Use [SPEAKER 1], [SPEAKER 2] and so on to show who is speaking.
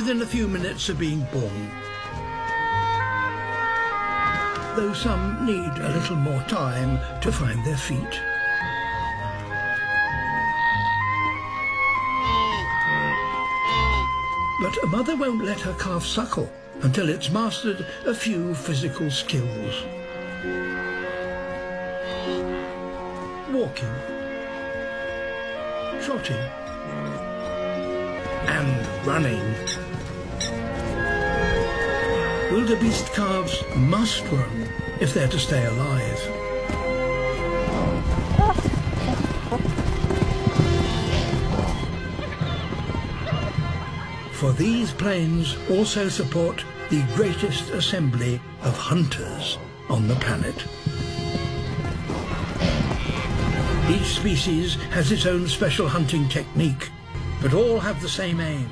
[SPEAKER 1] within a few minutes of being born. Though some need a little more time to find their feet. But a mother won't let her calf suckle until it's mastered a few physical skills. Walking, trotting, and running. Wildebeest calves must run if they're to stay alive. For these plains also support the greatest assembly of hunters on the planet. Each species has its own special hunting technique, but all have the same aim.